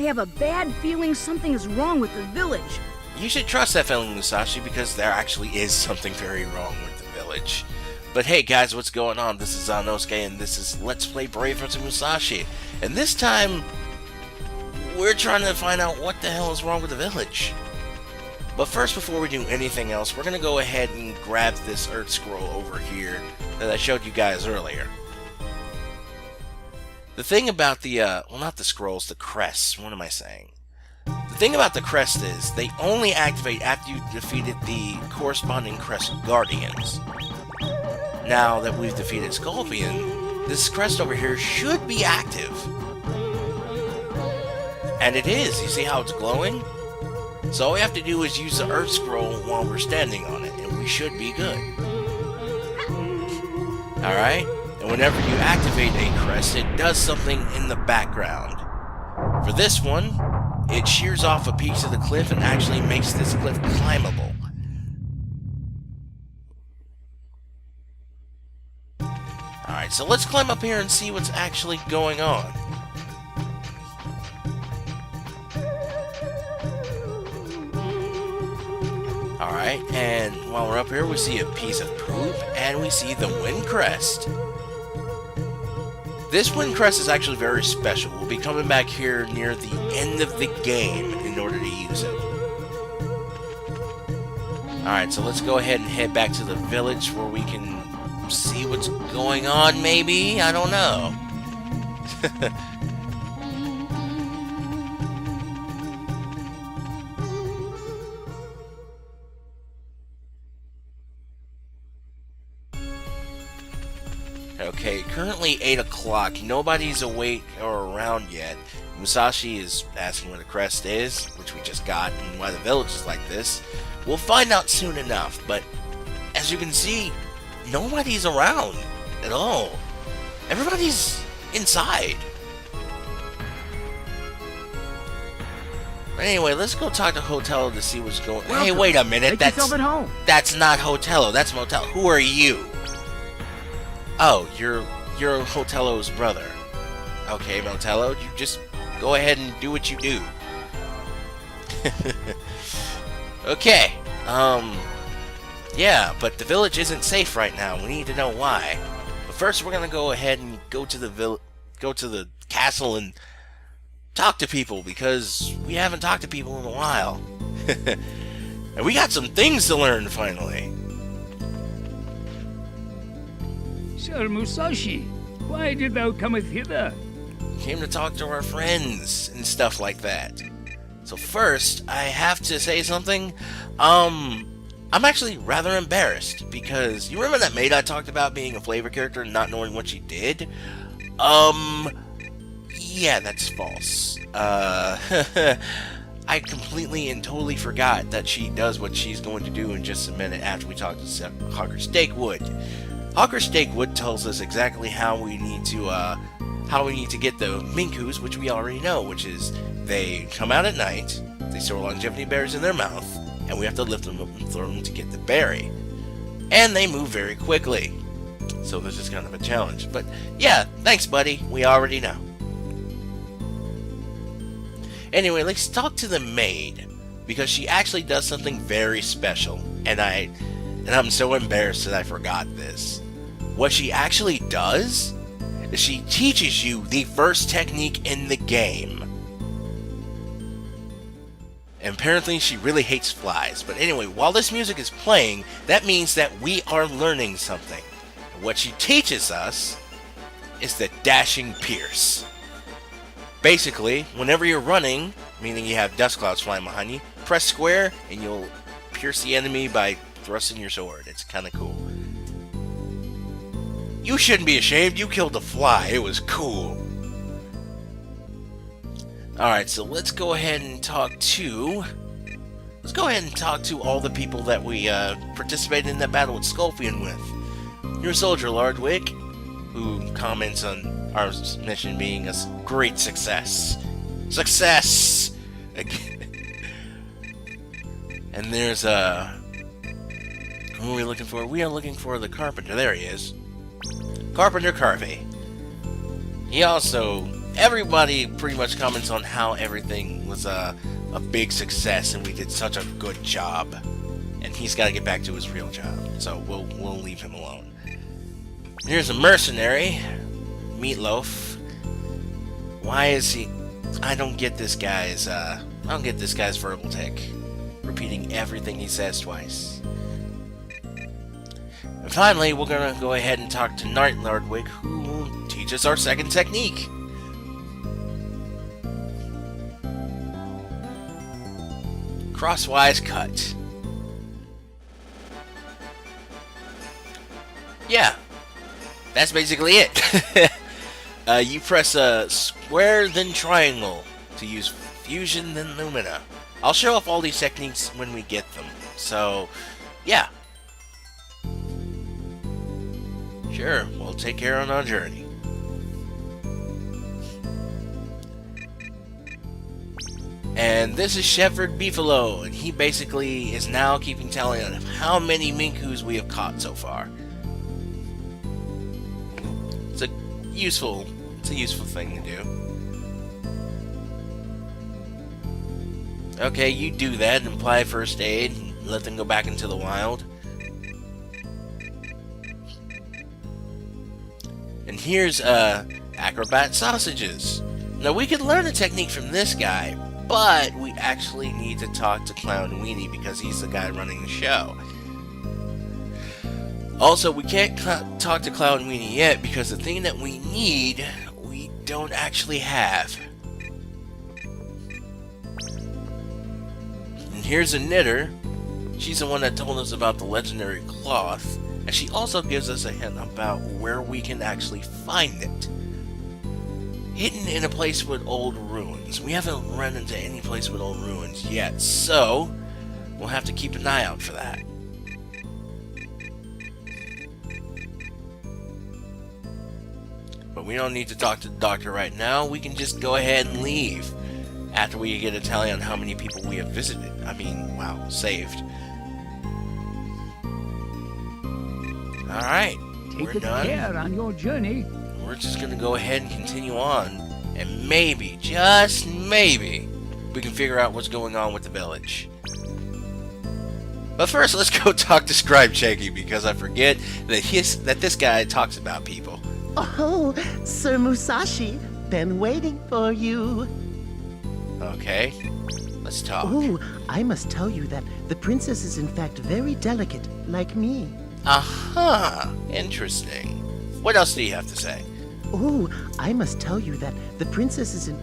I have a bad feeling something is wrong with the village. You should trust that feeling, Musashi, because there actually is something very wrong with the village. But hey guys, what's going on? This is Zanosuke, and this is Let's Play Brave vs. Musashi. And this time, we're trying to find out what the hell is wrong with the village. But first, before we do anything else, we're going to go ahead and grab this Earth Scroll over here that I showed you guys earlier. The thing about the, well, not the scrolls, the crests, what am I saying? The thing about the crest is, they only activate after you defeated the corresponding crest guardians. Now that we've defeated Scorpion, this crest over here should be active. And it is. You see how it's glowing? So all we have to do is use the Earth Scroll while we're standing on it, and we should be good. Alright? And whenever you activate a crest, it does something in the background. For this one, it shears off a piece of the cliff and actually makes this cliff climbable. Alright, so let's climb up here and see what's actually going on. Alright, and while we're up here, we see a piece of poop, and we see the wind crest. This wind crest is actually very special. We'll be coming back here near the end of the game in order to use it. Alright, so let's go ahead and head back to the village where we can see what's going on, maybe? I don't know. Okay, currently 8 o'clock. Nobody's awake or around yet. Musashi is asking where the crest is, which we just got, and why the village is like this. We'll find out soon enough, but as you can see, nobody's around at all. Everybody's inside. But anyway, let's go talk to Hotello to see what's going on. Hey, wait a minute. Make yourself at home. That's not Hotello. That's Motel. Who are you? Oh, you're Hotello's brother. Okay, Motello, you just go ahead and do what you do. Okay, yeah, but the village isn't safe right now. We need to know why. But first, we're gonna go ahead and go to the castle and talk to people, because we haven't talked to people in a while. And we got some things to learn finally. Sir Musashi, why did thou cometh hither? Came to talk to our friends and stuff like that. So first, I have to say something. I'm actually rather embarrassed, because you remember that maid I talked about being a flavor character and not knowing what she did? Yeah, that's false. I completely and totally forgot that she does what she's going to do in just a minute after we talk to Hawker Steakwood. Hawker Steakwood tells us exactly how we need to get the Minkus, which we already know, which is they come out at night, they store longevity berries in their mouth, and we have to lift them up and throw them to get the berry. And they move very quickly. So this is kind of a challenge. But yeah, thanks buddy, we already know. Anyway, let's talk to the maid, because she actually does something very special, and I'm so embarrassed that I forgot this. What she actually does is she teaches you the first technique in the game. And apparently she really hates flies. But anyway, while this music is playing, that means that we are learning something. And what she teaches us is the dashing pierce. Basically, whenever you're running, meaning you have dust clouds flying behind you, press square and you'll pierce the enemy by thrusting your sword. It's kind of cool. You shouldn't be ashamed. You killed a fly. It was cool. Alright, so let's go ahead and talk to all the people that we participated in that battle with Scorpion with. Your soldier, Lardwick, who comments on our mission being a great success. Success! And there's who are we looking for? We are looking for the carpenter. There he is. Carpenter Carvey. He also everybody pretty much comments on how everything was a big success and we did such a good job. And he's got to get back to his real job, so we'll leave him alone. Here's a mercenary, Meatloaf. Why is he? I don't get this guy's verbal tick, repeating everything he says twice. And finally, we're gonna go ahead and talk to Night Lordwig, who will teach us our second technique. Crosswise cut. Yeah, that's basically it. You press square then triangle to use fusion then lumina. I'll show off all these techniques when we get them. So, yeah. Sure, we'll take care on our journey. And this is Shepherd Beefalo, and he basically is now keeping tally on how many minkus we have caught so far. It's a useful thing to do. Okay, you do that and apply first aid and let them go back into the wild. And here's acrobat sausages. Now we could learn a technique from this guy, but we actually need to talk to Clown Weenie because he's the guy running the show. Also, we can't talk to Clown Weenie yet because the thing that we need, we don't actually have. And here's a knitter. She's the one that told us about the legendary cloth, and she also gives us a hint about where we can actually find it. Hidden in a place with old ruins. We haven't run into any place with old ruins yet, so we'll have to keep an eye out for that. But we don't need to talk to the doctor right now. We can just go ahead and leave after we get a tally on how many people we have visited. Saved. Alright, we're Take done. care on your journey. We're just gonna go ahead and continue on, and maybe, just maybe, we can figure out what's going on with the village. But first, let's go talk to Scribe Shaky, because I forget that this guy talks about people. Oh, Sir Musashi, been waiting for you. Okay, let's talk. Oh, I must tell you that the princess is in fact very delicate, like me. Aha, interesting. What else do you have to say? Oh, I must tell you that the princess is in...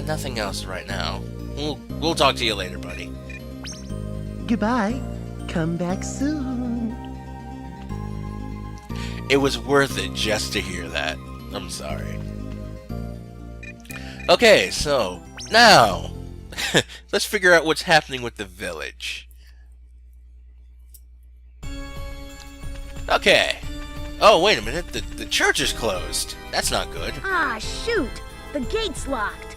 Nothing else right now. We'll talk to you later, buddy. Goodbye. Come back soon. It was worth it just to hear that. I'm sorry. Okay, so now let's figure out what's happening with the village. Okay. Oh, wait a minute. The church is closed. That's not good. Ah, shoot! The gate's locked.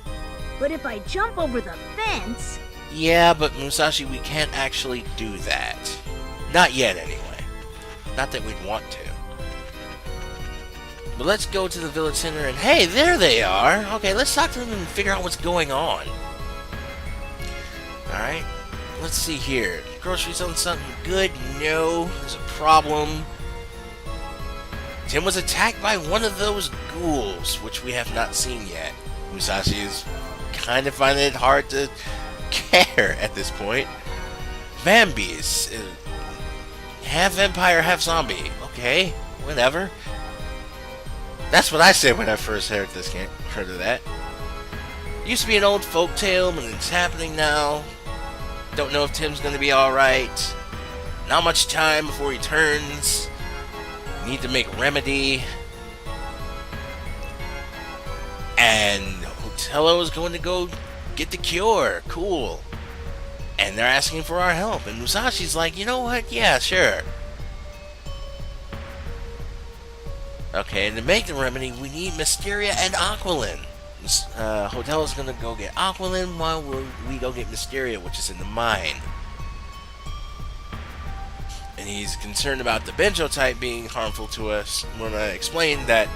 But if I jump over the fence... Yeah, but Musashi, we can't actually do that. Not yet, anyway. Not that we'd want to. But let's go to the village center and... Hey, there they are! Okay, let's talk to them and figure out what's going on. Alright. Let's see here. Groceries on something good? No. There's a problem. Tim was attacked by one of those ghouls, which we have not seen yet. Musashi is kind of finding it hard to care at this point. Vambies. Half vampire, half zombie. Okay, whatever. That's what I said when I first heard of that. Used to be an old folk tale, but it's happening now. Don't know if Tim's gonna be alright. Not much time before he turns. Need to make remedy. And Hotello is going to go get the cure. Cool. And they're asking for our help. And Musashi's like, you know what? Yeah, sure. Okay, and to make the remedy, we need Mysteria and Aquilin. Hotello's going to go get Aquilin while we go get Mysteria, which is in the mine. And he's concerned about the Bencho type being harmful to us. When I explained that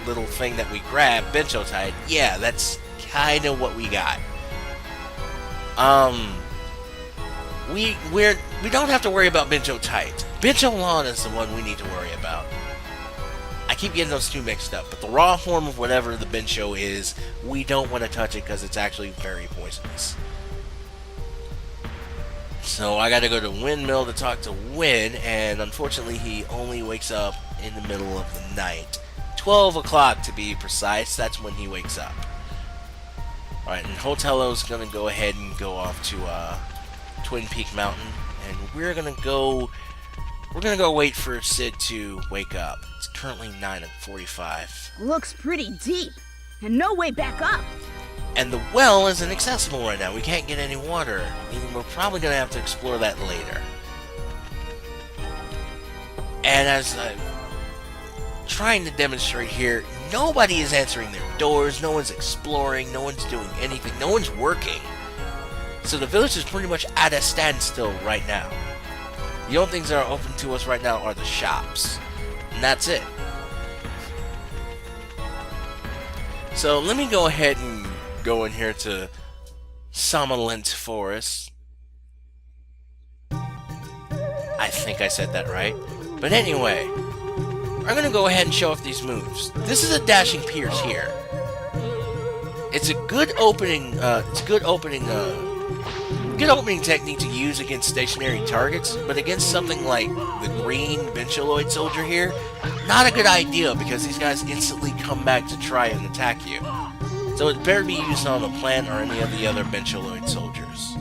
little thing that we grabbed, Bencho type, yeah, that's kind of what we got. We don't have to worry about Bencho tight. Bencho Lawn is the one we need to worry about. I keep getting those two mixed up, but the raw form of whatever the Bencho is, we don't want to touch it because it's actually very poisonous. So I gotta go to Windmill to talk to Win, and unfortunately he only wakes up in the middle of the night. 12 o'clock to be precise, that's when he wakes up. Alright, and Hotelo's gonna go ahead and go off to Twin Peak Mountain, and we're gonna go wait for Sid to wake up. It's currently 9:45. Looks pretty deep, and no way back up. And the well isn't accessible right now. We can't get any water. We're probably going to have to explore that later. And as I'm trying to demonstrate here, nobody is answering their doors. No one's exploring. No one's doing anything. No one's working. So the village is pretty much at a standstill right now. The only things that are open to us right now are the shops. And that's it. So let me go ahead and go in here to Somnolent Forest. I think I said that right. But anyway, I'm gonna go ahead and show off these moves. This is a dashing pierce here. It's a good opening. Good opening technique to use against stationary targets, but against something like the green Bencholoid soldier here, not a good idea because these guys instantly come back to try and attack you. So it better be used on a plant or any of the other Bencholoid soldiers.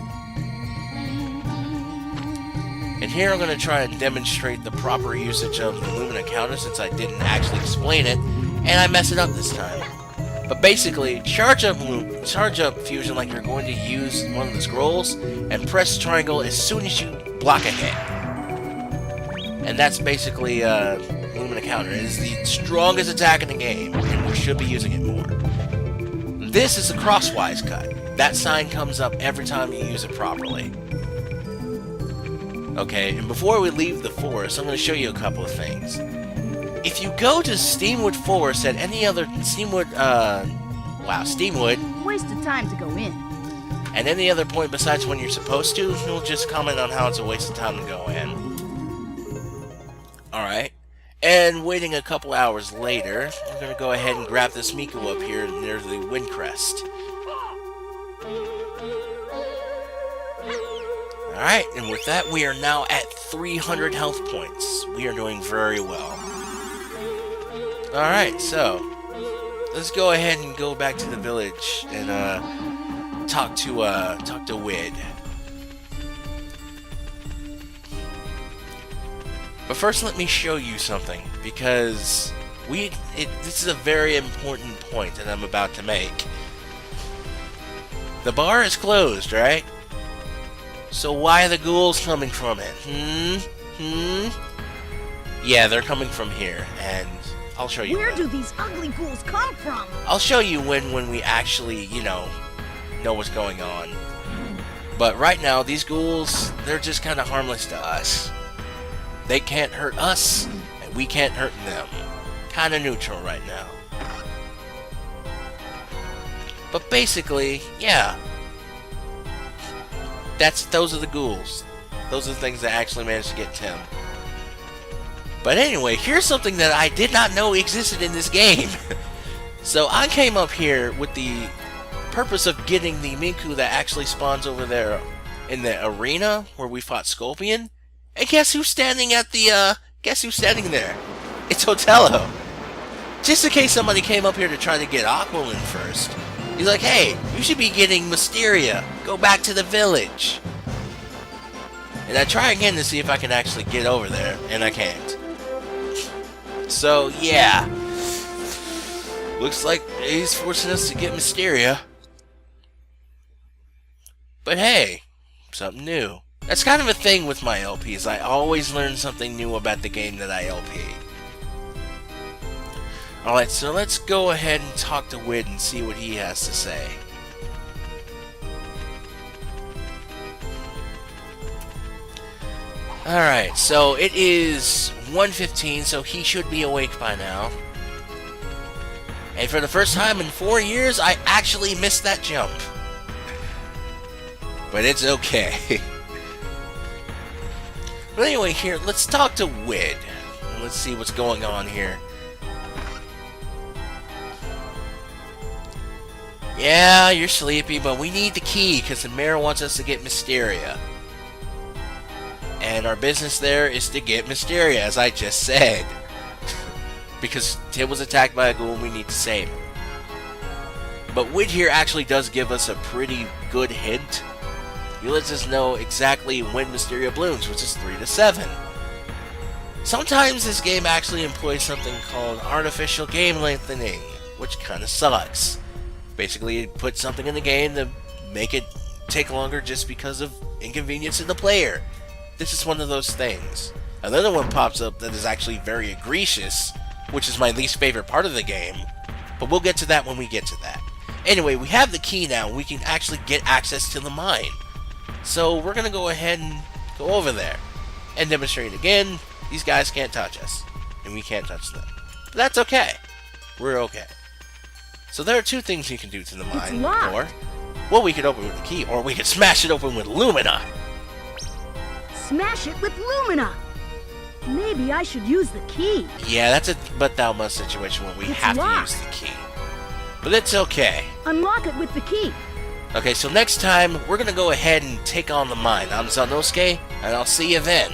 And here I'm going to try and demonstrate the proper usage of the Lumina counter since I didn't actually explain it, and I mess it up this time. But basically, charge up fusion like you're going to use one of the scrolls, and press triangle as soon as you block a hit. And that's basically Lumina counter. It is the strongest attack in the game, and we should be using it more. This is a crosswise cut. That sign comes up every time you use it properly. Okay, and before we leave the forest, I'm going to show you a couple of things. If you go to Steamwood Forest at any other Steamwood, Waste of time to go in. At any other point besides when you're supposed to, you'll just comment on how it's a waste of time to go in. Alright. And waiting a couple hours later, I'm going to go ahead and grab this Miku up here near the Windcrest. Alright, and with that, we are now at 300 health points. We are doing very well. Alright, so let's go ahead and go back to the village and talk to Wid. But first, let me show you something, because this is a very important point that I'm about to make. The bar is closed, right? So why are the ghouls coming from it? Yeah, they're coming from here, and I'll show you. Where do these ugly ghouls come from? I'll show you when we actually, know what's going on. But right now, these ghouls, they're just kind of harmless to us. They can't hurt us, and we can't hurt them. Kind of neutral right now. But basically, yeah. Those are the ghouls. Those are the things that actually managed to get Tim. But anyway, here's something that I did not know existed in this game. So I came up here with the purpose of getting the Miku that actually spawns over there in the arena where we fought Scorpion. And guess who's standing there? It's Otello. Just in case somebody came up here to try to get Aqualin first. He's like, hey, you should be getting Mysteria. Go back to the village. And I try again to see if I can actually get over there, and I can't. So, yeah. Looks like he's forcing us to get Mysteria. But hey, something new. That's kind of a thing with my LPs. I always learn something new about the game that I LP. Alright, so let's go ahead and talk to Wid and see what he has to say. Alright, so it is 1:15, so he should be awake by now. And for the first time in 4 years, I actually missed that jump. But it's okay. But anyway, here, let's talk to Wid. Let's see what's going on here. Yeah, you're sleepy, but we need the key because the mayor wants us to get Mysteria. And our business there is to get Mysteria, as I just said. Because Tim was attacked by a ghoul and we need to save him. But Wid here actually does give us a pretty good hint. He lets us know exactly when Mysteria blooms, which is 3 to 7. Sometimes this game actually employs something called artificial game lengthening, which kinda sucks. Basically, you put something in the game to make it take longer just because of inconvenience to the player. This is one of those things. Another one pops up that is actually very egregious, which is my least favorite part of the game, but we'll get to that when we get to that. Anyway, we have the key now, we can actually get access to the mine. So we're going to go ahead and go over there and demonstrate again. These guys can't touch us, and we can't touch them. But that's okay. We're okay. So there are two things you can do to the mine door. Well, we could open it with the key, or we could smash it open with Lumina. Smash it with Lumina! Maybe I should use the key. Yeah, that's a but thou must situation where we have to use the key. But it's okay. Unlock it with the key. Okay, so next time, we're gonna go ahead and take on the mine. I'm Zanosuke, and I'll see you then.